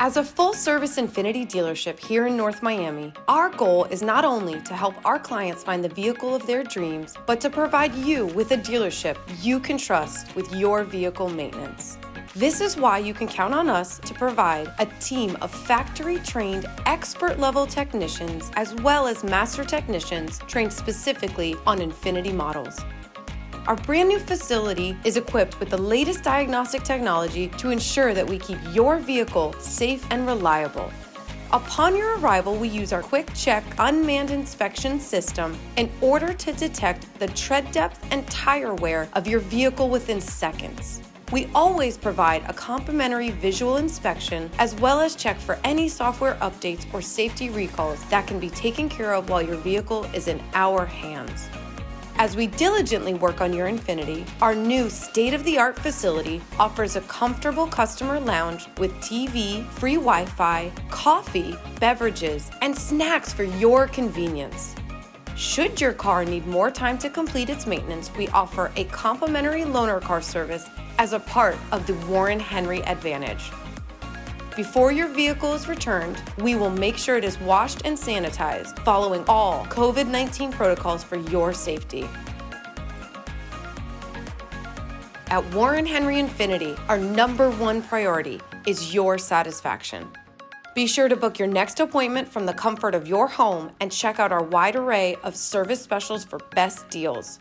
As a full-service Infiniti dealership here in North Miami, our goal is not only to help our clients find the vehicle of their dreams, but to provide you with a dealership you can trust with your vehicle maintenance. This is why you can count on us to provide a team of factory-trained, expert-level technicians as well as master technicians trained specifically on Infiniti models. Our brand new facility is equipped with the latest diagnostic technology to ensure that we keep your vehicle safe and reliable. Upon your arrival, we use our Quick Check unmanned inspection system in order to detect the tread depth and tire wear of your vehicle within seconds. We always provide a complimentary visual inspection as well as check for any software updates or safety recalls that can be taken care of while your vehicle is in our hands. As we diligently work on your Infiniti, our new state-of-the-art facility offers a comfortable customer lounge with TV, free Wi-Fi, coffee, beverages, and snacks for your convenience. Should your car need more time to complete its maintenance, we offer a complimentary loaner car service as a part of the Warren Henry Advantage. Before your vehicle is returned, we will make sure it is washed and sanitized, following all COVID-19 protocols for your safety. At Warren Henry INFINITI, our #1 priority is your satisfaction. Be sure to book your next appointment from the comfort of your home and check out our wide array of service specials for best deals.